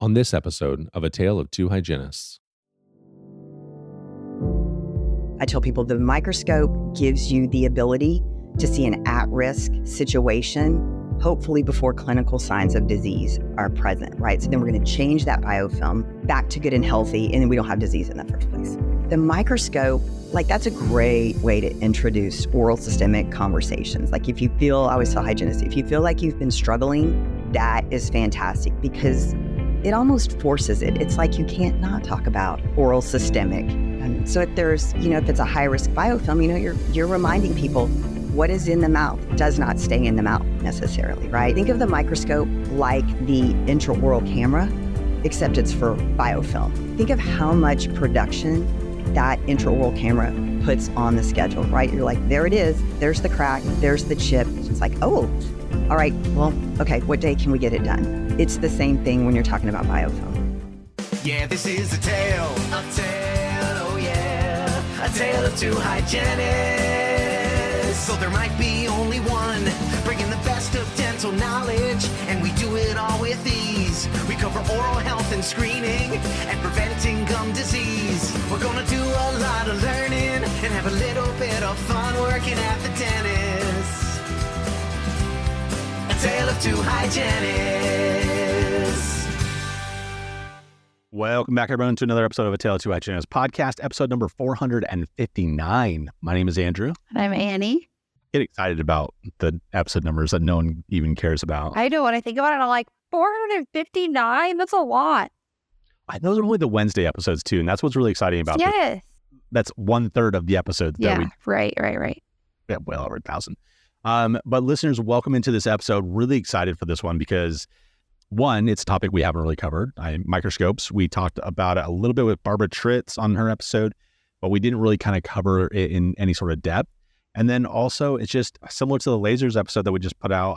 on this episode of A Tale of Two Hygienists. I tell people the microscope gives you the ability to see an at-risk situation, hopefully before clinical signs of disease are present, right? So then we're going to change that biofilm back to good and healthy, and then we don't have disease in the first place. The microscope, that's a great way to introduce oral systemic conversations. If you feel, I always tell hygienists, if you feel like you've been struggling, that is fantastic because it almost forces it. It's like you can't not talk about oral systemic. So if there's, if it's a high-risk biofilm, you're reminding people what is in the mouth does not stay in the mouth necessarily, right? Think of the microscope like the intraoral camera, except it's for biofilm. Think of how much production that intraoral camera puts on the schedule, right? You're like, there it is, there's the crack, there's the chip. It's like, oh, all right, well, okay, what day can we get it done? It's the same thing when you're talking about biofilm. Yeah, this is a tale, oh yeah, a tale of two hygienists. So there might be only one, bringing the best of dental knowledge, and we do it all with ease. We cover oral health and screening, and preventing gum disease. We're gonna do a lot of learning, and have a little bit of fun working at the dentist. A tale of two hygienists. Welcome back, everyone, to another episode of A Tale of Two Hygienists podcast, episode number 459. My name is Andrew. And I'm Annie. Get excited about the episode numbers that no one even cares about. I know. When I think about it, I'm like, 459? That's a lot. Those are only the Wednesday episodes, too, and that's what's really exciting about this. Yes. That's 1/3 of the episodes. Yeah, that right. Yeah, well over 1,000. But listeners, welcome into this episode. Really excited for this one because, one, it's a topic we haven't really covered. Microscopes. We talked about it a little bit with Barbara Tritz on her episode, but we didn't really kind of cover it in any sort of depth. And then also, it's just similar to the lasers episode that we just put out.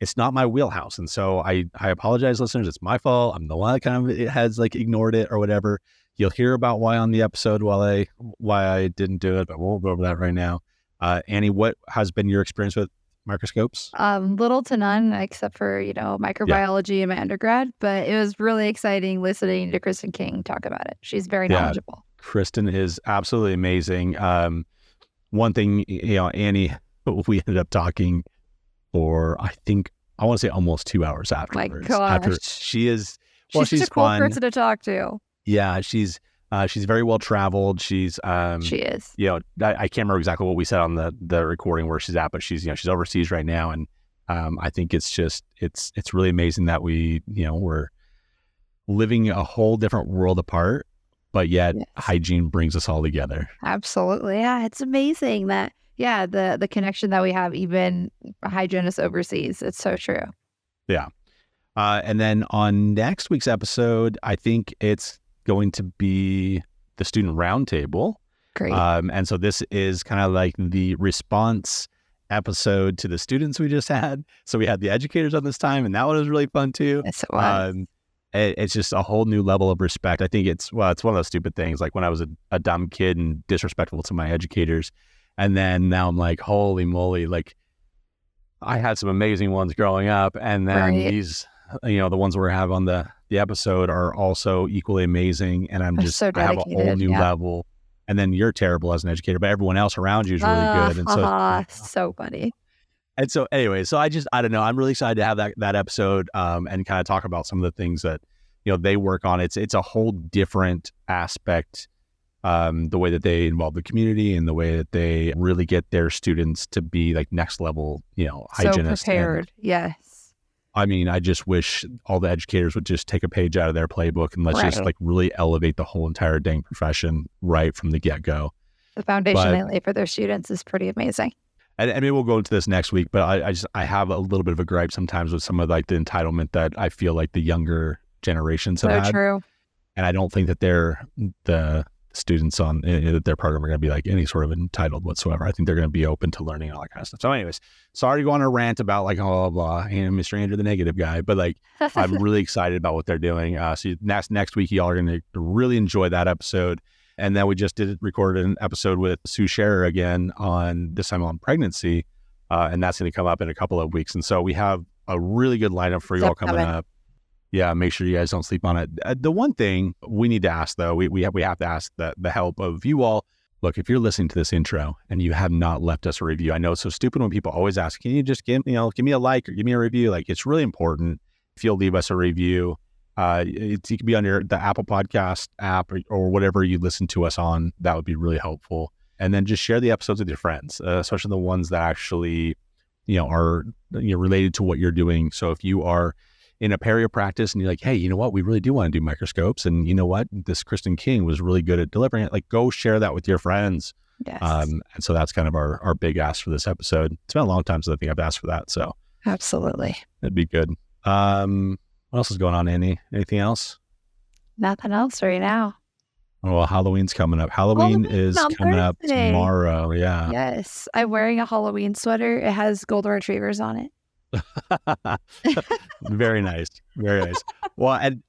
It's not my wheelhouse. And so I apologize, listeners. It's my fault. I'm the one that kind of has ignored it or whatever. You'll hear about why on the episode why I didn't do it, but we'll go over that right now. Annie, what has been your experience with microscopes? Little to none, except for, microbiology in my undergrad. But it was really exciting listening to Kristen King talk about it. She's very knowledgeable. Kristen is absolutely amazing. One thing, Annie, we ended up talking for, I want to say almost 2 hours afterwards. My gosh. She's a cool fun. person to talk to. Yeah, she's very well traveled. She is. I can't remember exactly what we said on the recording where she's at, but she's overseas right now, and I think it's really amazing that we're living a whole different world apart, but yet hygiene brings us all together. Absolutely, yeah, it's amazing that the connection that we have, even hygienists overseas. It's so true. Yeah, and then on next week's episode, I think it's going to be the student roundtable. Great. And so this is kind of like the response episode to the students we just had. So we had the educators on this time, and that one was really fun too. Yes, it was. It's just a whole new level of respect. I think it's one of those stupid things, like when I was a dumb kid and disrespectful to my educators. And then now I'm like, holy moly, I had some amazing ones growing up. And then these, the ones we have on the episode are also equally amazing. And I have a whole new level. And then you're terrible as an educator, but everyone else around you is really good. And so funny. And so anyway, I don't know. I'm really excited to have that episode and kind of talk about some of the things that, they work on. It's a whole different aspect, the way that they involve the community and the way that they really get their students to be next level, hygienists. So prepared. Yes. I mean, I just wish all the educators would just take a page out of their playbook and let's just really elevate the whole entire dang profession right from the get-go. The foundation they lay for their students is pretty amazing. And maybe we'll go into this next week, but I have a little bit of a gripe sometimes with some of the entitlement that I feel like the younger generations have had. So true. And I don't think that the students on their program are going to be any sort of entitled whatsoever. I think they're going to be open to learning and all that kind of stuff. So anyways, sorry to go on a rant about blah, blah, and Mr. Andrew, the negative guy, but I'm really excited about what they're doing. So next week, y'all are going to really enjoy that episode. And then we just recorded an episode with Sue Scherer again this time on pregnancy. And that's going to come up in a couple of weeks. And so we have a really good lineup for you all coming up. Yeah, make sure you guys don't sleep on it. The one thing we need to ask, though, we have to ask the help of you all. Look, if you're listening to this intro and you have not left us a review, I know it's so stupid when people always ask, can you just give me a like or give me a review? Like, it's really important if you'll leave us a review. You can be on the Apple Podcast app or whatever you listen to us on. That would be really helpful. And then just share the episodes with your friends, especially the ones that actually, are related to what you're doing. So if you are in a perio practice and you're like, hey, you know what? We really do want to do microscopes. And you know what? This Kristen King was really good at delivering it. Like, go share that with your friends. Yes. And so that's kind of our big ask for this episode. It's been a long time since I think I've asked for that. So Absolutely. that'd be good. What else is going on, Annie? Anything else? Nothing else right now. Oh, well, Halloween's coming up. Halloween is on coming up Thursday. tomorrow. Yeah. Yes. I'm wearing a Halloween sweater. It has golden retrievers on it. Very nice. Very nice. Well, and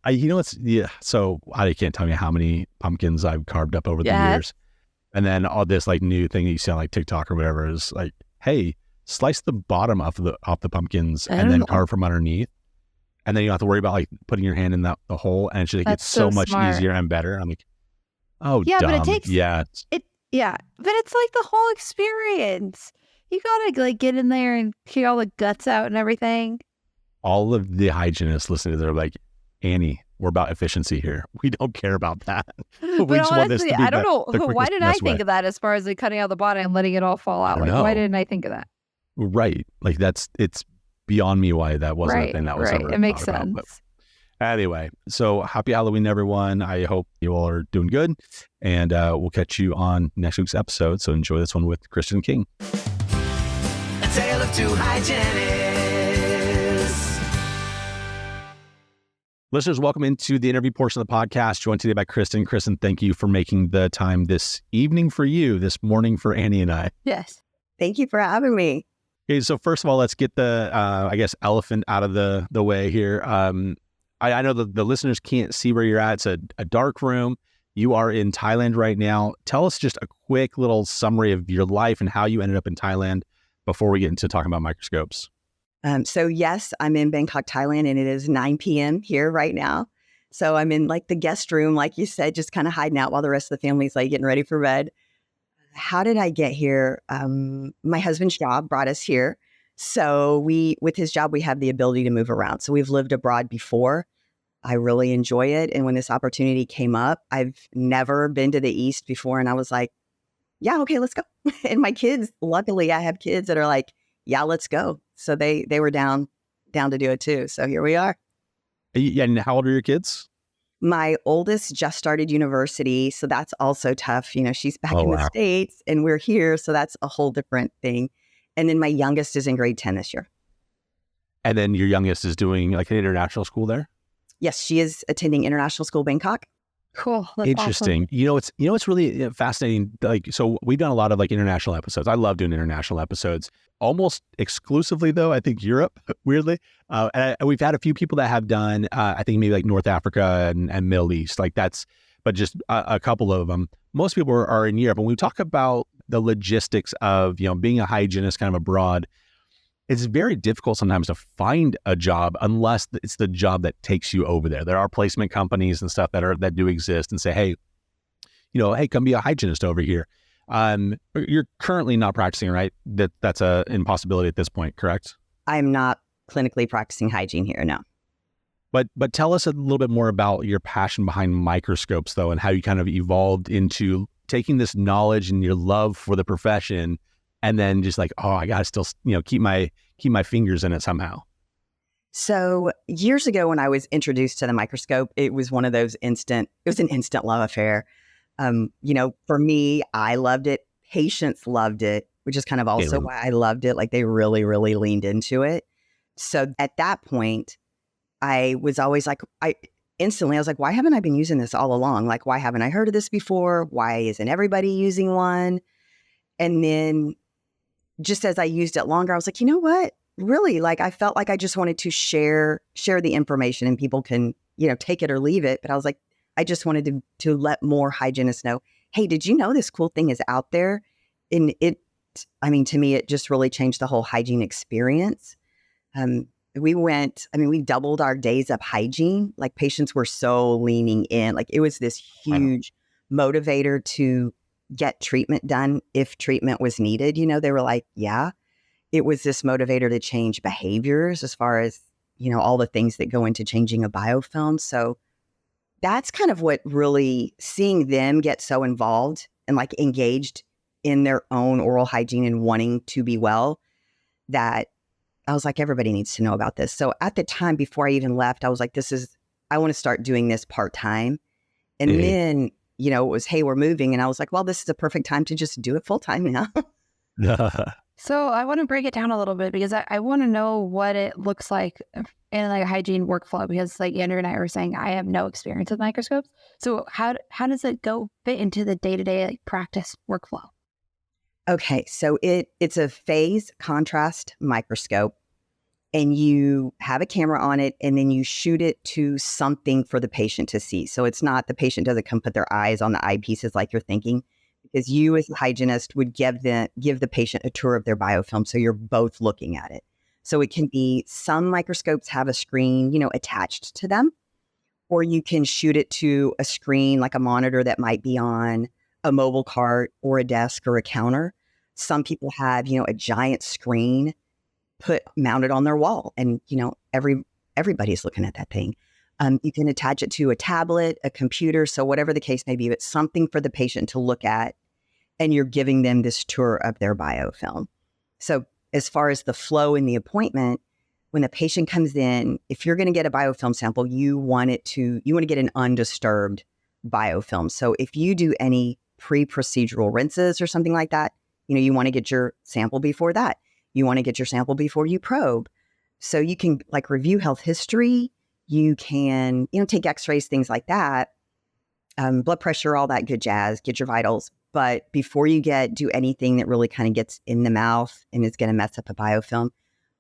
so I can't tell you how many pumpkins I've carved up over the years. And then all this like new thing that you see on like TikTok or whatever is like, hey, slice the bottom off the pumpkins and then carve from underneath. And then you don't have to worry about like putting your hand in the hole, and it just gets so much easier and better. I'm like, oh, yeah, dumb. but it takes but it's like the whole experience. You gotta like get in there and kick all the guts out and everything. All of the hygienists listening to this are like, Annie, we're about efficiency here. We don't care about that. But honestly, I don't know. Why did I think of that as far as like cutting out the bottom and letting it all fall out? Like, why didn't I think of that? Right. Like it's beyond me why that wasn't a thing that was ever It makes sense. But anyway, so happy Halloween, everyone. I hope you all are doing good. And we'll catch you on next week's episode. So enjoy this one with Kristen King. A tale of two hygienists. Listeners, welcome into the interview portion of the podcast. Joined today by Kristen. Kristen, thank you for making the time this evening for you, this morning for Annie and I. Yes. Thank you for having me. Okay, so first of all, let's get the, elephant out of the way here. I know the listeners can't see where you're at. It's a dark room. You are in Thailand right now. Tell us just a quick little summary of your life and how you ended up in Thailand before we get into talking about microscopes. So yes, I'm in Bangkok, Thailand, and it is 9 p.m. here right now. So I'm in like the guest room, like you said, just kind of hiding out while the rest of the family's like getting ready for bed. How did I get here? My husband's job brought us here. So with his job, we have the ability to move around. So we've lived abroad before. I really enjoy it. And when this opportunity came up, I've never been to the East before. And I was like, yeah, okay, let's go. And my kids, luckily I have kids that are like, yeah, let's go. So they were down to do it too. So here we are. Yeah, and how old are your kids? My oldest just started university, so that's also tough. She's back in the States and we're here, so that's a whole different thing. And then my youngest is in grade 10 this year. And then your youngest is doing like an international school there? Yes, she is attending international school Bangkok. Cool. That's interesting. awesome. It's really fascinating. Like, so we've done a lot of like international episodes. I love doing international episodes. Almost exclusively, though, I think Europe, weirdly. And we've had a few people that have done, I think maybe like North Africa and Middle East. Like but just a couple of them. Most people are in Europe. And when we talk about the logistics of, being a hygienist kind of abroad, it's very difficult sometimes to find a job unless it's the job that takes you over there. There are placement companies and stuff that do exist and say, hey, come be a hygienist over here. You're currently not practicing, right? That's an impossibility at this point, correct? I'm not clinically practicing hygiene here, no. But tell us a little bit more about your passion behind microscopes, though, and how you kind of evolved into taking this knowledge and your love for the profession, and then just like, oh, I gotta still, keep my fingers in it somehow. So years ago, when I was introduced to the microscope, it was an instant love affair. For me, I loved it. Patients loved it, which is kind of also why I loved it. Like they really, really leaned into it. So at that point, I was always like, I was like, why haven't I been using this all along? Like, why haven't I heard of this before? Why isn't everybody using one? And then just as I used it longer, I was like, you know what? Really, like I felt like I just wanted to share the information and people can, take it or leave it. But I was like, I just wanted to let more hygienists know, hey, did you know this cool thing is out there? And to me, it just really changed the whole hygiene experience. we doubled our days of hygiene. Like patients were so leaning in. Like it was this huge motivator to get treatment done if treatment was needed. They were like, yeah, it was this motivator to change behaviors as far as, all the things that go into changing a biofilm. So that's kind of what really seeing them get so involved and like engaged in their own oral hygiene and wanting to be well, that I was like, everybody needs to know about this. So at the time before I even left, I was like, I want to start doing this part-time. And then, it was, hey, we're moving. And I was like, well, this is a perfect time to just do it full-time now. So I want to break it down a little bit because I want to know what it looks like in like a hygiene workflow, because like Andrew and I were saying, I have no experience with microscopes. So how does it fit into the day-to-day like practice workflow? Okay, so it's a phase contrast microscope, and you have a camera on it, and then you shoot it to something for the patient to see. So it's not, the patient doesn't come put their eyes on the eyepieces like you're thinking, because you as a hygienist would give the patient a tour of their biofilm, so you're both looking at it. So it can be, some microscopes have a screen, attached to them, or you can shoot it to a screen like a monitor that might be on a mobile cart or a desk or a counter. Some people have, a giant screen mounted on their wall, and, everybody's looking at that thing. You can attach it to a tablet, a computer. So whatever the case may be, it's something for the patient to look at, and you're giving them this tour of their biofilm. So as far as the flow in the appointment, when the patient comes in, if you're going to get a biofilm sample, you want to get an undisturbed biofilm. So if you do any pre-procedural rinses or something like that, you want to get your sample before that. You want to get your sample before you probe. So you can like review health history. You can, take x-rays, things like that, blood pressure, all that good jazz, get your vitals. But before you do anything that really kind of gets in the mouth and is going to mess up a biofilm,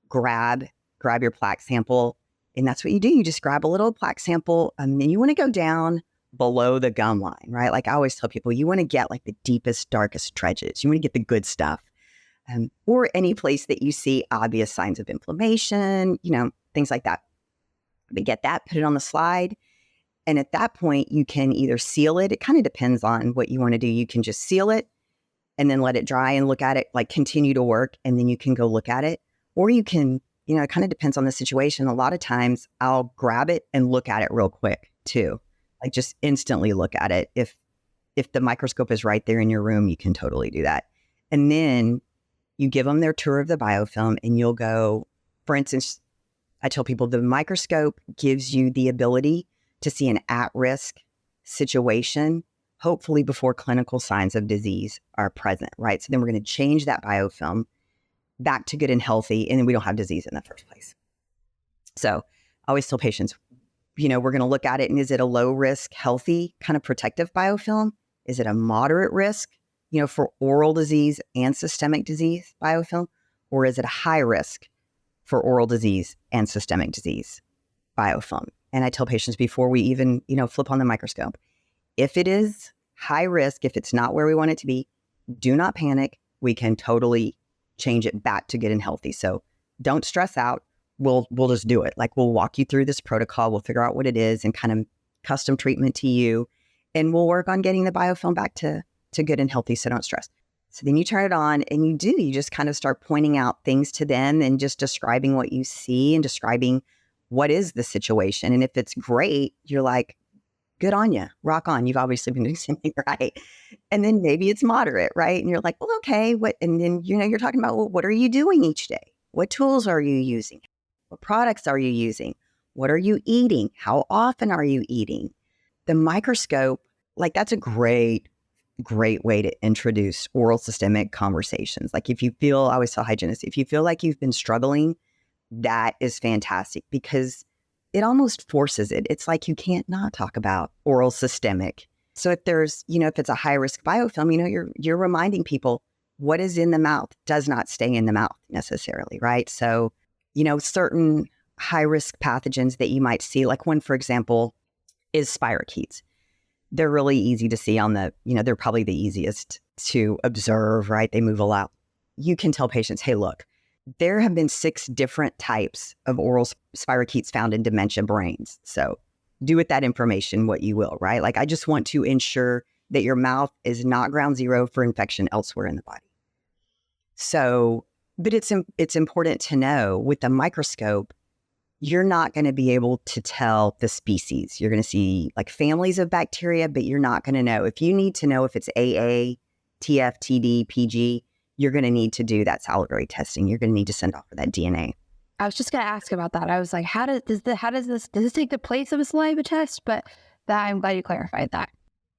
grab your plaque sample. And that's what you do. You just grab a little plaque sample, and you want to go down below the gum line, right? Like I always tell people, you want to get like the deepest, darkest trenches. You want to get the good stuff. Or any place that you see obvious signs of inflammation, things like that. But get that, put it on the slide. And at that point, you can either seal it. It kind of depends on what you want to do. You can just seal it and then let it dry and look at it, like continue to work. And then you can go look at it. Or you can, it kind of depends on the situation. A lot of times I'll grab it and look at it real quick too. Like just instantly look at it. If the microscope is right there in your room, you can totally do that. And then you give them their tour of the biofilm, and you'll go, for instance, I tell people the microscope gives you the ability to see an at-risk situation, hopefully before clinical signs of disease are present, right? So then we're going to change that biofilm back to good and healthy, and then we don't have disease in the first place. So I always tell patients, we're going to look at it, and is it a low risk, healthy kind of protective biofilm? Is it a moderate risk, for oral disease and systemic disease biofilm? Or is it a high risk for oral disease and systemic disease biofilm? And I tell patients before we even, flip on the microscope, if it is high risk, if it's not where we want it to be, do not panic. We can totally change it back to good and healthy. So don't stress out. We'll just do it. Like we'll walk you through this protocol. We'll figure out what it is and kind of custom treatment to you. And we'll work on getting the biofilm back to good and healthy. So don't stress. So then you turn it on, and you just kind of start pointing out things to them and just describing what you see and describing what is the situation. And if it's great, you're like, good on you, rock on. You've obviously been doing something right. And then maybe it's moderate, right? And you're like, well, okay. And then, you're talking about, well, what are you doing each day? What tools are you using? What products are you using? What are you eating? How often are you eating? The microscope, like that's a great way to introduce oral systemic conversations. Like if you feel, I always tell hygienists, if you feel like you've been struggling, that is fantastic because it almost forces it. It's like you can't not talk about oral systemic. So if there's, if it's a high risk biofilm, you're reminding people what is in the mouth does not stay in the mouth necessarily, right? So, certain high risk pathogens that you might see, like one, for example, is spirochetes. They're really easy to see on they're probably the easiest to observe, right? They move a lot. You can tell patients, hey, look, there have been 6 different types of oral spirochetes found in dementia brains. So do with that information what you will, right? Like, I just want to ensure that your mouth is not ground zero for infection elsewhere in the body. So, but it's important to know with the microscope, you're not going to be able to tell the species. You're going to see like families of bacteria, but you're not going to know. If you need to know if it's AA, TF, TD, PG, you're going to need to do that salivary testing. You're going to need to send off for that DNA. I was just going to ask about that. I was like, does this take the place of a saliva test? But I'm glad you clarified that.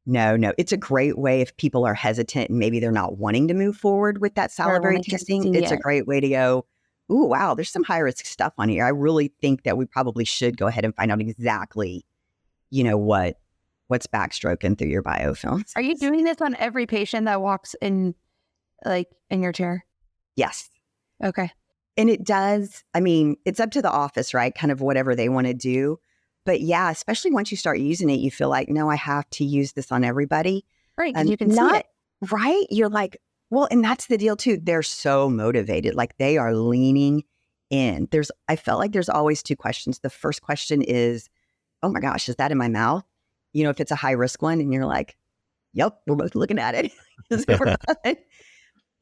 No. It's a great way if people are hesitant and maybe they're not wanting to move forward with that salivary testing. It's a great way to go, ooh, wow, there's some high risk stuff on here. I really think that we probably should go ahead and find out exactly, what's backstroking through your biofilms. Are you doing this on every patient that walks in, like in your chair? Yes. Okay. And it does, it's up to the office, right? Kind of whatever they want to do. But yeah, especially once you start using it, you feel like, no, I have to use this on everybody. Right, because you can see it. Right? You're like, well, and that's the deal too. They're so motivated. Like they are leaning in. I felt like there's always 2 questions. The first question is, oh my gosh, is that in my mouth? If it's a high risk one and you're like, yep, we're both looking at it.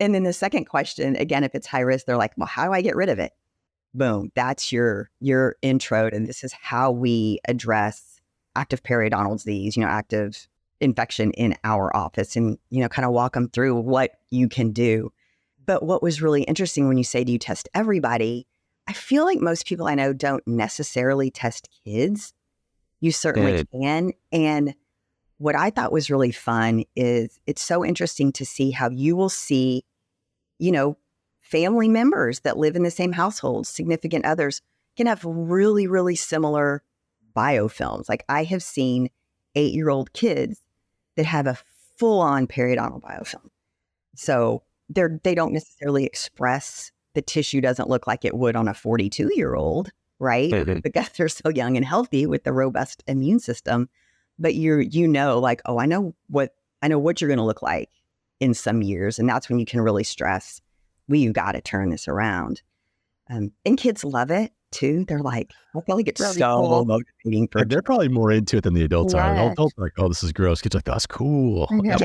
And then the second question, again, if it's high risk, they're like, well, how do I get rid of it? Boom. That's your intro. And this is how we address active periodontal disease, active infection in our office, and, kind of walk them through what you can do. But what was really interesting when you say, do you test everybody? I feel like most people I know don't necessarily test kids. You certainly can. And what I thought was really fun is it's so interesting to see how you will see, family members that live in the same household, significant others, can have really, really similar biofilms. Like I have seen 8-year-old kids that have a full-on periodontal biofilm. So they don't necessarily express, the tissue doesn't look like it would on a 42-year-old, right? Because they're so young and healthy with the robust immune system. But like, oh, I know what you're going to look like in some years. And that's when you can really stress, you've got to turn this around. And kids love it too. They're like, I feel like it's really so motivating. They're probably more into it than the adults are. Adults are like, oh, this is gross. Kids are like, that's cool. Yes.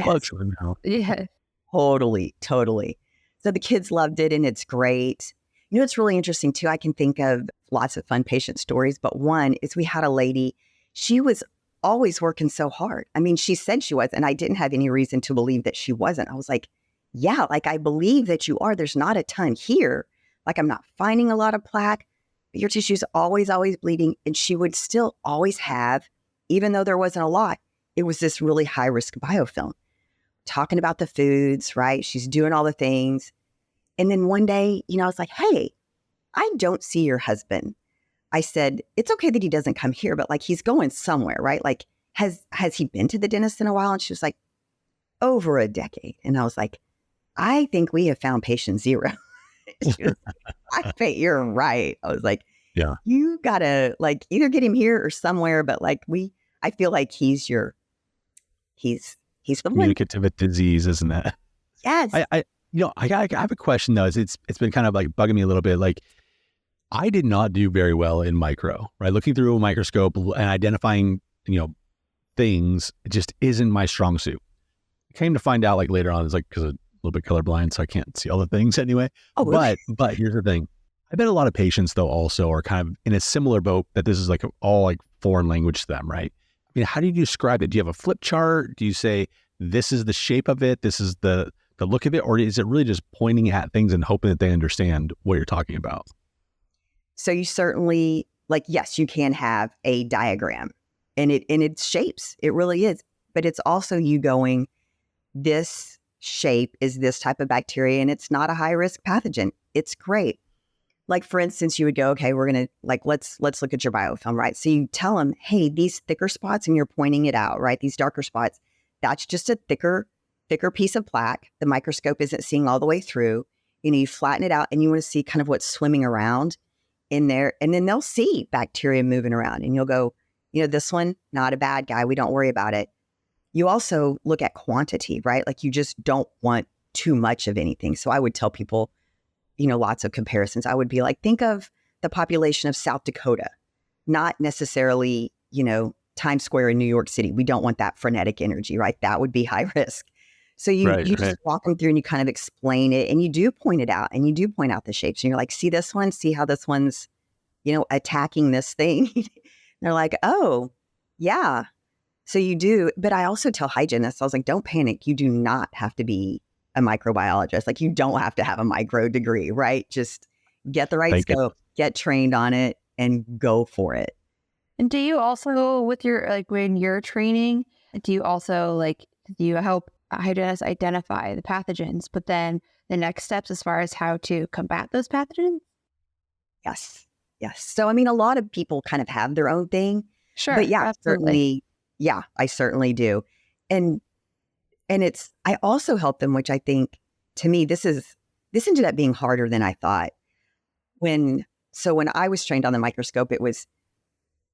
Yeah. Totally. So the kids loved it and it's great. It's really interesting too. I can think of lots of fun patient stories, but one is we had a lady, she was always working so hard. She said she was, and I didn't have any reason to believe that she wasn't. I was like, yeah, like I believe that you are. There's not a ton here. Like I'm not finding a lot of plaque, but your tissue's always bleeding. And she would still always have, even though there wasn't a lot, it was this really high risk biofilm. Talking about the foods, right? She's doing all the things. And then one day, I was like, hey, I don't see your husband. I said, it's okay that he doesn't come here, but like he's going somewhere, right? Like, has he been to the dentist in a while? And she was like, over a decade. And I was like, I think we have found patient 0. She was like, I bet you're right. I was like, yeah, you gotta like either get him here or somewhere, but like I feel like he's the communicative disease, isn't that? Yes. I have a question though. It's been kind of like bugging me a little bit. Like, I did not do very well in micro, right? Looking through a microscope and identifying, things just isn't my strong suit. I came to find out like later on, it's like because I'm a little bit colorblind, so I can't see all the things anyway. Oh, really? But here's the thing. I bet a lot of patients though also are kind of in a similar boat that this is like all like foreign language to them, right? How do you describe it? Do you have a flip chart? Do you say this is the shape of it? This is the look of it? Or is it really just pointing at things and hoping that they understand what you're talking about? So you certainly, like, yes, you can have a diagram and it's shapes. It really is. But it's also you going, this shape is this type of bacteria and it's not a high risk pathogen. It's great. Like, for instance, you would go, okay, we're going to let's look at your biofilm, right? So you tell them, hey, these thicker spots, and you're pointing it out, right? These darker spots, that's just a thicker piece of plaque. The microscope isn't seeing all the way through. You flatten it out and you want to see kind of what's swimming around in there. And then they'll see bacteria moving around and you'll go, this one, not a bad guy. We don't worry about it. You also look at quantity, right? Like you just don't want too much of anything. So I would tell people, lots of comparisons. I would be like, think of the population of South Dakota, not necessarily, Times Square in New York City. We don't want that frenetic energy, right? That would be high risk. So you just walk them through and you kind of explain it, and you do point it out, and you do point out the shapes, and you're like, see this one, see how this one's, attacking this thing. They're like, oh, yeah. So you do. But I also tell hygienists, I was like, don't panic. You do not have to be a microbiologist. Like, you don't have to have a micro degree, right? Just get the right scope, get trained on it, and go for it. And do you also, with your, when you're training, do you also, do you help hygienists identify the pathogens, but then the next steps as far as how to combat those pathogens? Yes. So, a lot of people kind of have their own thing. Sure. But yeah, absolutely. certainly. Yeah, I certainly do. And I also help them, which I think, to me, this ended up being harder than I thought. When I was trained on the microscope, it was,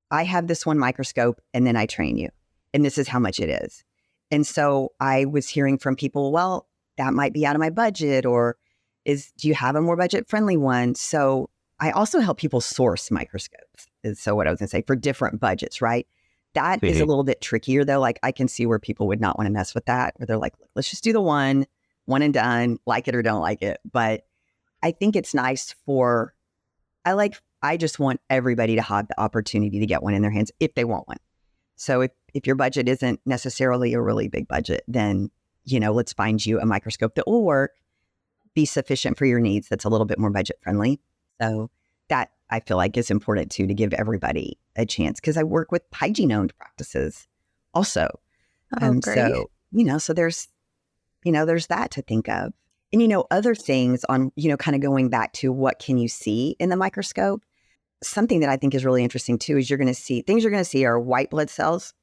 I have this one microscope and then I train you, and this is how much it is. And so I was hearing from people, well, that might be out of my budget, or do you have a more budget friendly one? So I also help people source microscopes. Is so what I was gonna say, for different budgets, right? That is a little bit trickier though. Like, I can see where people would not want to mess with that, where they're like, let's just do the one and done, like it or don't like it. But I think it's nice I just want everybody to have the opportunity to get one in their hands if they want one. So if your budget isn't necessarily a really big budget, then, let's find you a microscope that will work, be sufficient for your needs, that's a little bit more budget friendly. So that, I feel like, is important too, to give everybody a chance, because I work with hygiene-owned practices also. Oh, great. So there's that to think of. And, other things on, kind of going back to what can you see in the microscope. Something that I think is really interesting too is you're going to see are white blood cells.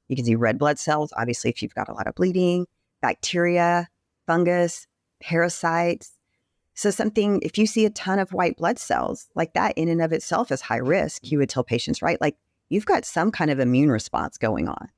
You can see red blood cells, obviously, if you've got a lot of bleeding, bacteria, fungus, parasites. So if you see a ton of white blood cells, like that in and of itself is high risk. You would tell patients, right? Like, you've got some kind of immune response going on.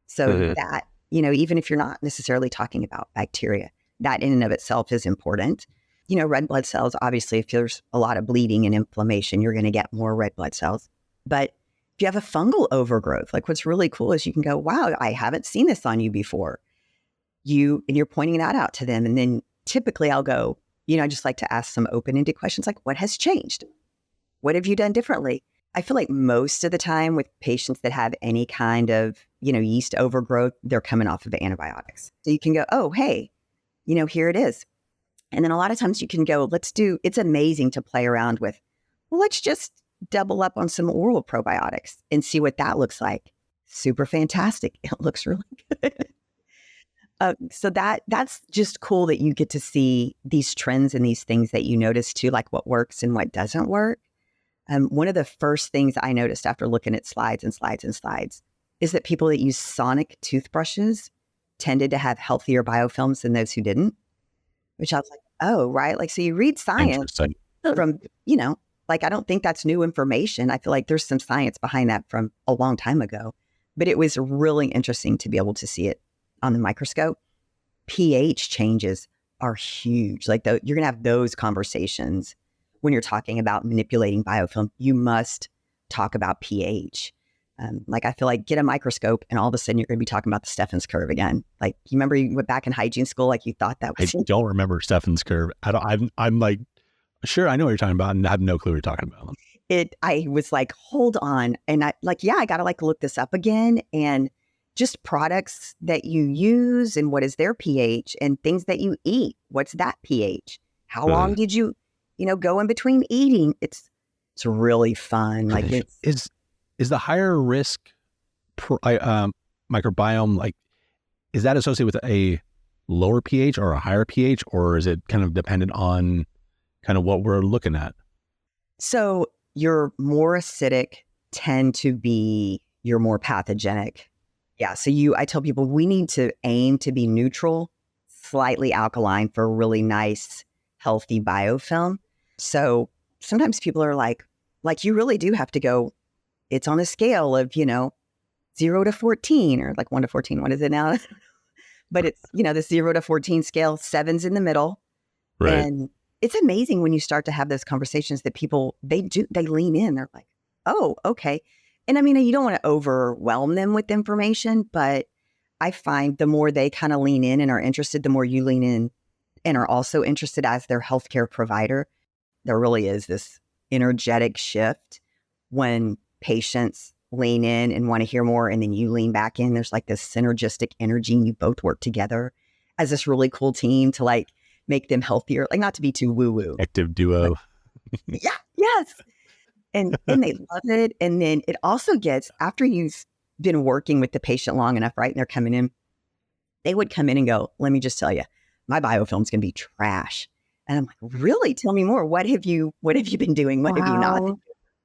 So that, even if you're not necessarily talking about bacteria, that in and of itself is important. Red blood cells, obviously, if there's a lot of bleeding and inflammation, you're going to get more red blood cells. But if you have a fungal overgrowth, like, what's really cool is you can go, wow, I haven't seen this on you before. And you're pointing that out to them. And then typically I'll go, I just like to ask some open-ended questions like, what has changed? What have you done differently? I feel like most of the time with patients that have any kind of, yeast overgrowth, they're coming off of antibiotics. So you can go, oh, hey, here it is. And then a lot of times you can go, it's amazing to play around with, well, let's just double up on some oral probiotics and see what that looks like. Super fantastic. It looks really good. So that's just cool that you get to see these trends and these things that you notice too, like what works and what doesn't work. One of the first things I noticed after looking at slides is that people that use sonic toothbrushes tended to have healthier biofilms than those who didn't, which I was like, oh, right. Like, so you read science from, I don't think that's new information. I feel like there's some science behind that from a long time ago, but it was really interesting to be able to see it on the microscope. pH changes are huge. Like, you're going to have those conversations when you're talking about manipulating biofilm. You must talk about pH. I feel like get a microscope and all of a sudden you're going to be talking about the Stephen's curve again. Like, you remember you went back in hygiene school, like you thought that was. I don't remember Stephen's curve. I'm like, sure, I know what you're talking about, and I have no clue what you're talking about. I was like, hold on. And I got to look this up again. And just products that you use and what is their pH, and things that you eat. What's that pH? How long did you, go in between eating? It's really fun. Like, is the higher risk microbiome, like, is that associated with a lower pH or a higher pH, or is it kind of dependent on kind of what we're looking at? So your more acidic tend to be your more pathogenic. Yeah. So I tell people we need to aim to be neutral, slightly alkaline for a really nice, healthy biofilm. So sometimes people are like you really do have to go, it's on a scale of, 0 to 14 or like 1 to 14. What is it now? But it's, the 0 to 14 scale, 7's in the middle. Right. And it's amazing when you start to have those conversations that people, they lean in. They're like, oh, okay. And I mean, you don't want to overwhelm them with information, but I find the more they kind of lean in and are interested, the more you lean in and are also interested as their healthcare provider. There really is this energetic shift when patients lean in and want to hear more, and then you lean back in. There's like this synergistic energy, and you both work together as this really cool team to like make them healthier, like not to be too woo-woo. Active duo. Yeah, yes. And they love it. And then it also gets, after you've been working with the patient long enough, right? And they're coming in, they would come in and go, let me just tell you, my biofilm's going to be trash. And I'm like, really? Tell me more. What have you been doing? What have you not been doing?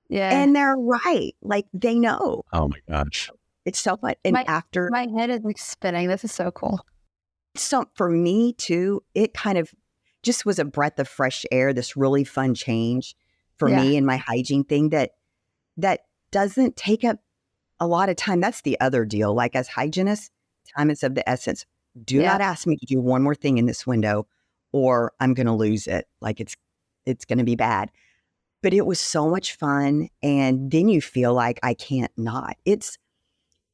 Yeah. And they're right. Like they know. Oh my gosh. It's so fun. And after my head is like spinning. This is so cool. So for me too, it kind of just was a breath of fresh air, this really fun change for me and my hygiene thing that doesn't take up a lot of time. That's the other deal. Like as hygienists, time is of the essence. Do not ask me to do one more thing in this window or I'm going to lose it. Like it's going to be bad. But it was so much fun. And then you feel like I can't not.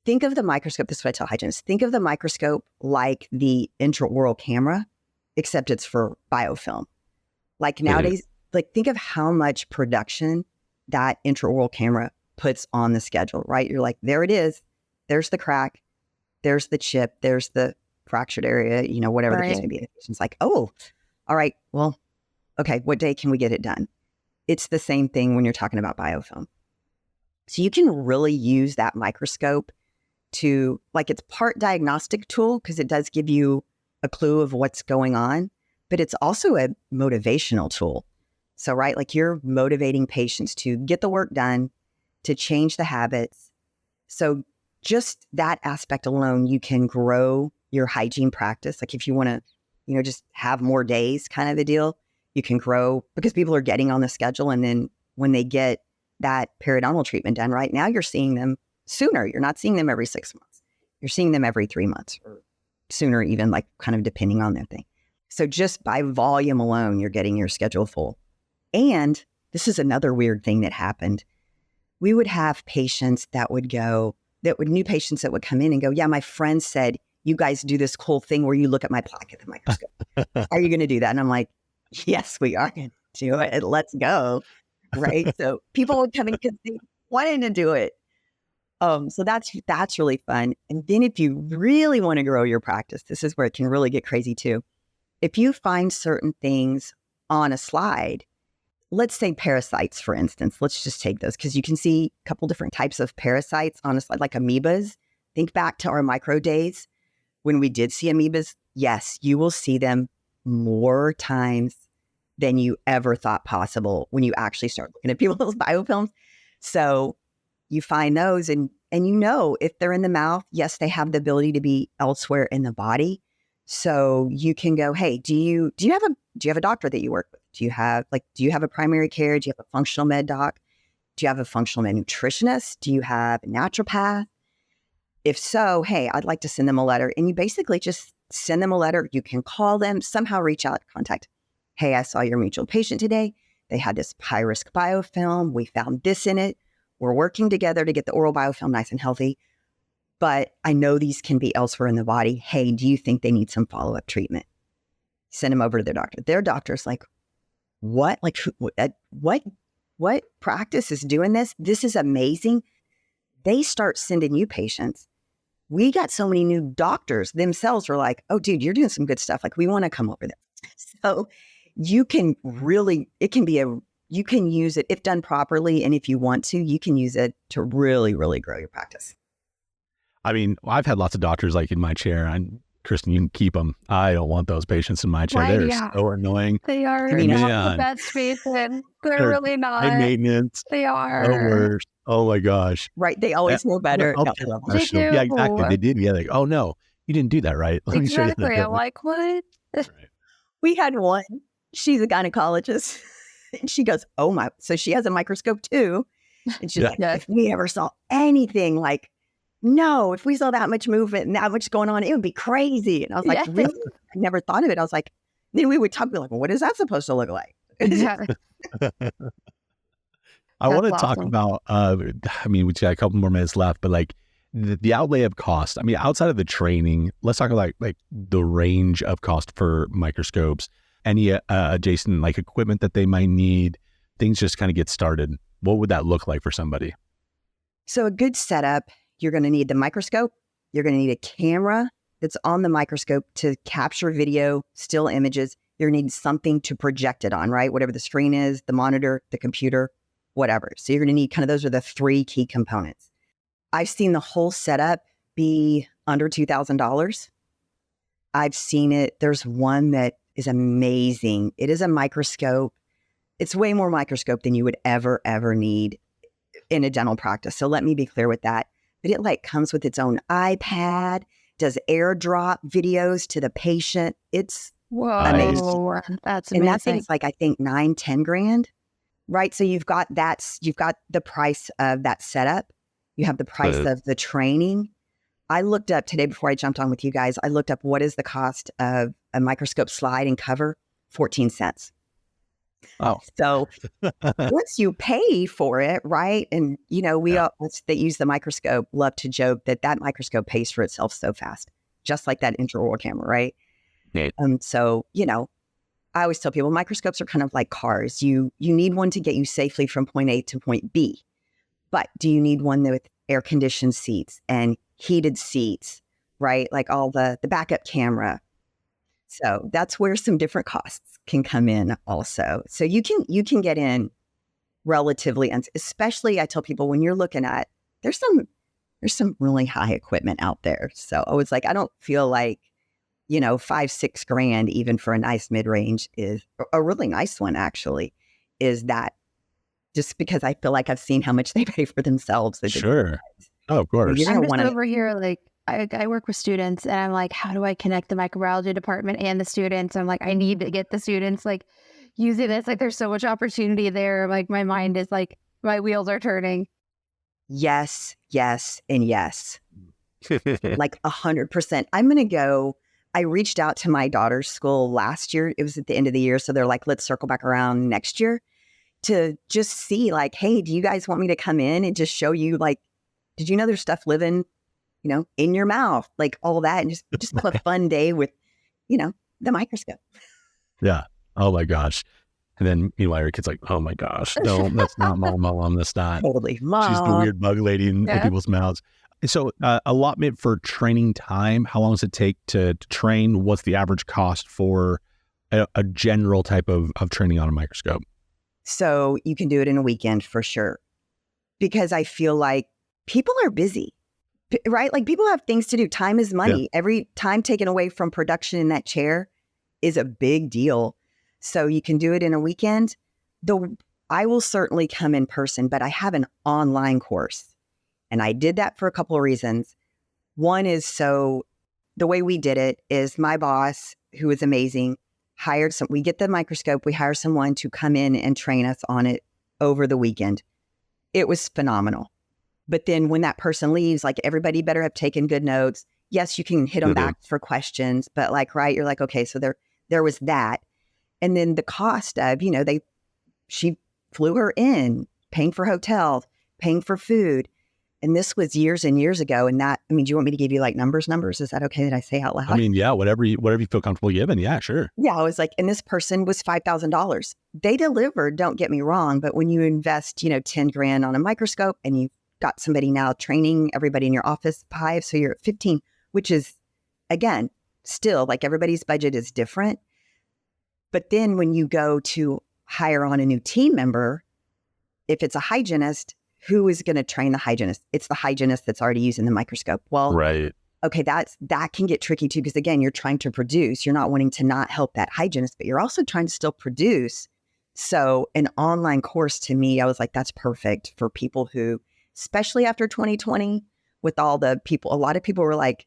Think of the microscope. This is what I tell hygienists. Think of the microscope like the intraoral camera, except it's for biofilm. Like nowadays, like think of how much production that intraoral camera puts on the schedule, right? You're like, there it is. There's the crack. There's the chip. There's the fractured area, whatever the case may be. The patient's like, oh, all right, well, okay, what day can we get it done? It's the same thing when you're talking about biofilm. So you can really use that microscope to, like, it's part diagnostic tool because it does give you a clue of what's going on, but it's also a motivational tool. So, right, like you're motivating patients to get the work done, to change the habits. So just that aspect alone, you can grow your hygiene practice. Like if you want to, just have more days kind of a deal, you can grow because people are getting on the schedule. And then when they get that periodontal treatment done, right now you're seeing them sooner. You're not seeing them every 6 months. You're seeing them every 3 months or sooner, even like kind of depending on their thing. So just by volume alone, you're getting your schedule full. And this is another weird thing that happened. We would have patients new patients that would come in and go, yeah, my friend said, you guys do this cool thing where you look at my plaque at the microscope. Are you going to do that? And I'm like, yes, we are going to do it. Let's go. Right. So people would come in because they wanted to do it. So that's really fun. And then if you really want to grow your practice, this is where it can really get crazy too. If you find certain things on a slide, let's say parasites, for instance, let's just take those because you can see a couple different types of parasites on a slide, like amoebas. Think back to our micro days when we did see amoebas. Yes, you will see them more times than you ever thought possible when you actually start looking at people's biofilms. So you find those and if they're in the mouth, yes, they have the ability to be elsewhere in the body. So you can go, hey, do you have a doctor that you work with? Do you have a primary care? Do you have a functional med doc? Do you have a functional med nutritionist? Do you have a naturopath? If so, hey, I'd like to send them a letter. And you basically just send them a letter. You can call them, somehow reach out, contact. Hey, I saw your mutual patient today. They had this high-risk biofilm. We found this in it. We're working together to get the oral biofilm nice and healthy. But I know these can be elsewhere in the body. Hey, do you think they need some follow-up treatment? Send them over to their doctor. Their doctor's like, what? Like, what practice is doing this? This is amazing. They start sending you patients. We got so many new doctors themselves were like, oh, dude, you're doing some good stuff. Like, we want to come over there. So you can you can use it if done properly. And if you want to, you can use it to really, really grow your practice. I mean, I've had lots of doctors like in my chair. Kristen, you can keep them. I don't want those patients in my chair. Right, They're so annoying. They are not the best patients. They're really not. High maintenance. They are. The worst. Oh my gosh. Right. They always know better. They do. Yeah, exactly. They did. Yeah. Like, oh no, you didn't do that right. Let me show you that. I'm like, what? Right. We had one. She's a gynecologist. And she goes, oh my. So she has a microscope too. And she's like, if we ever saw anything like, no, if we saw that much movement and that much going on, it would be crazy. And I was like, really? I never thought of it. I was like, Then we would talk, be like, well, what is that supposed to look like? Yeah. I want to That's talk awesome. about, we got a couple more minutes left, but like the outlay of cost. I mean, outside of the training, let's talk about like the range of cost for microscopes, any adjacent like equipment that they might need, things just kind of get started. What would that look like for somebody? So a good setup, you're going to need the microscope. You're going to need a camera that's on the microscope to capture video, still images. You're going to need something to project it on, right? Whatever the screen is, the monitor, the computer, whatever. So you're going to need kind of, those are the three key components. I've seen the whole setup be under $2,000. I've seen it. There's one that is amazing. It is a microscope. It's way more microscope than you would ever need in a dental practice. So let me be clear with that. But it like comes with its own iPad, does airdrop videos to the patient. It's Whoa, amazing. that's And amazing. that thing's like, I think 9-10 grand, right? So you've got the price of that setup. You have the price of the training. I looked up today before I jumped on with you guys, I looked up what is the cost of a microscope slide and cover, 14 cents. Oh, So once you pay for it, right? And, we all that use the microscope love to joke that microscope pays for itself so fast, just like that intraoral camera, right? Yeah. So, I always tell people microscopes are kind of like cars. You need one to get you safely from point A to point B. But do you need one with air-conditioned seats and heated seats, right? Like all the backup camera. So that's where some different costs can come in also. So you can get in relatively, especially I tell people when you're looking at, there's some really high equipment out there. So I was like, I don't feel like, $5-6 grand, even for a nice mid-range is a really nice one actually, is that just because I feel like I've seen how much they pay for themselves. sure. Oh, of course. You're I'm gonna just want to, over here, like, I work with students and I'm like, how do I connect the microbiology department and the students? I'm like, I need to get the students like using this. Like, there's so much opportunity there. Like, my mind is like, my wheels are turning. yes, and yes. Like 100%. I reached out to my daughter's school last year. It was at the end of the year. So they're like, let's circle back around next year to just see like, hey, do you guys want me to come in and just show you like, did you know there's stuff living, in your mouth, like all that, and just have a fun day with, the microscope. Yeah. Oh my gosh. And then meanwhile, your kid's like, oh my gosh, no, that's not mom. That's not. Totally. She's the Mom. weird bug lady in people's mouths. So allotment for training time, how long does it take to train? What's the average cost for a general type of training on a microscope? So you can do it in a weekend for sure. Because I feel like people are busy, right? Like people have things to do. Time is money. Yeah. Every time taken away from production in that chair is a big deal. So you can do it in a weekend. I will certainly come in person, but I have an online course. And I did that for a couple of reasons. One is, so the way we did it is my boss, who is amazing, we get the microscope, we hire someone to come in and train us on it over the weekend. It was phenomenal. But then when that person leaves, like everybody better have taken good notes. Yes, you can hit them back for questions, but like, right, you're like, okay, so there was that. And then the cost of, she flew her in, paying for hotel, paying for food. And this was years and years ago. And do you want me to give you like numbers? Is that okay that I say out loud? Yeah, whatever you feel comfortable giving. Yeah, sure. Yeah, I was like, and this person was $5,000. They delivered, don't get me wrong. But when you invest, 10 grand on a microscope and you've got somebody now training everybody in your office 5, so you're at 15, which is, again, still like everybody's budget is different. But then when you go to hire on a new team member, if it's a hygienist, who is going to train the hygienist? It's the hygienist that's already using the microscope. Well, right. Okay, that can get tricky too, because again, you're trying to produce. You're not wanting to not help that hygienist, but you're also trying to still produce. So an online course to me, I was like, that's perfect for people who, especially after 2020, with all the people, a lot of people were like,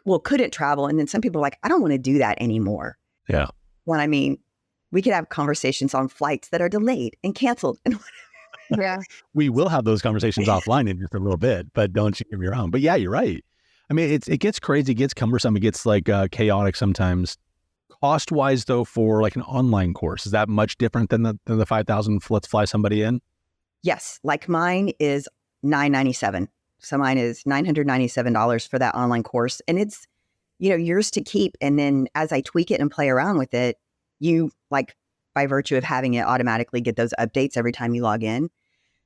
well, couldn't travel. And then some people were like, I don't want to do that anymore. Yeah. When we could have conversations on flights that are delayed and canceled and Yeah. We will have those conversations offline in just a little bit, but don't you get me wrong. But yeah, you're right. It gets crazy, it gets cumbersome, it gets like chaotic sometimes. Cost-wise, though, for like an online course, is that much different than the 5,000? Let's fly somebody in. Yes, like mine is $997. So mine is $997 for that online course, and it's yours to keep. And then as I tweak it and play around with it, you like by virtue of having it automatically get those updates every time you log in.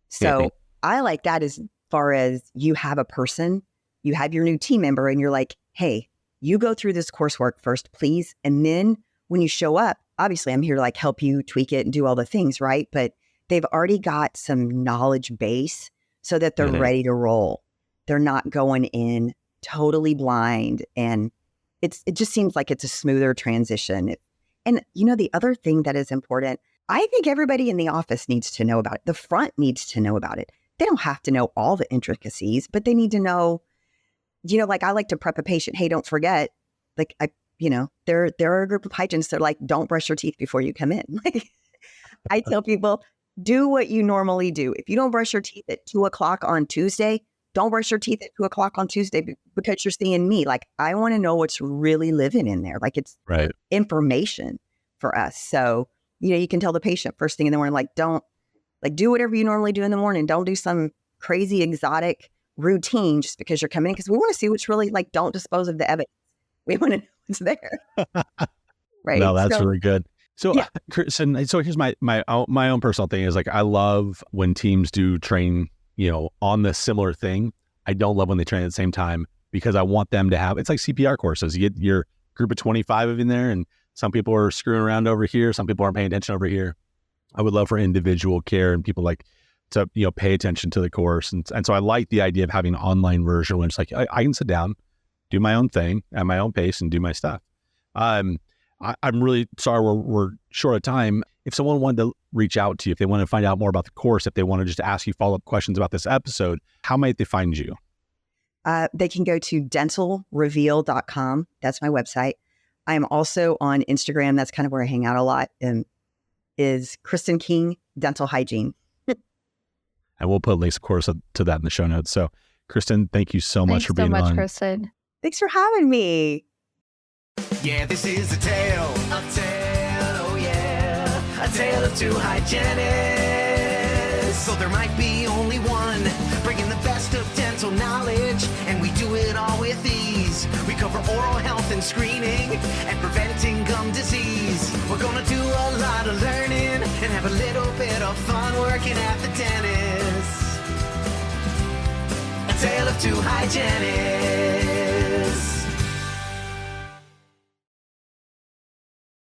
So I like that as far as you have a person, you have your new team member, and you're like, hey, you go through this coursework first, please. And then when you show up, obviously I'm here to like help you tweak it and do all the things, right? But they've already got some knowledge base so that they're ready to roll. They're not going in totally blind. And it just seems like it's a smoother transition. And the other thing that is important, I think everybody in the office needs to know about it. The front needs to know about it. They don't have to know all the intricacies, but they need to know, like I like to prep a patient. Hey, don't forget, like there are a group of hygienists that are like, don't brush your teeth before you come in. Like I tell people, do what you normally do. If you don't brush your teeth at 2:00 on Tuesday, don't brush your teeth at 2:00 on Tuesday because you're seeing me. Like I want to know what's really living in there. Like it's information for us. So, you can tell the patient first thing in the morning, like do whatever you normally do in the morning. Don't do some crazy exotic routine just because you're coming in, because we want to see what's really like, don't dispose of the evidence. We want to know what's there. Right. No, that's really good. So, Kristen, so here's my own personal thing is like, I love when teams do train, on the similar thing. I don't love when they train at the same time because I want them to have, it's like CPR courses. You get your group of 25 of in there, and some people are screwing around over here. Some people aren't paying attention over here. I would love for individual care and people like to, pay attention to the course. And so I like the idea of having an online version when it's like, I can sit down, do my own thing at my own pace and do my stuff. I'm really sorry we're short of time. If someone wanted to reach out to you, if they want to find out more about the course, if they want to just ask you follow-up questions about this episode, how might they find you? They can go to dentalreveal.com. That's my website. I'm also on Instagram. That's kind of where I hang out a lot. Is Kristen King Dental Hygiene. And we'll put links, of course, to that in the show notes. So, Kristen, thank you so much for being on. Thanks so much, Kristen. Thanks for having me. Yeah, this is a tale, oh yeah, a tale of two hygienists. So there might be only one, bringing the best of dental knowledge, and we do it all with ease. We cover oral health and screening, and preventing gum disease. We're gonna do a lot of learning, and have a little bit of fun working at the dentist. A tale of two hygienists.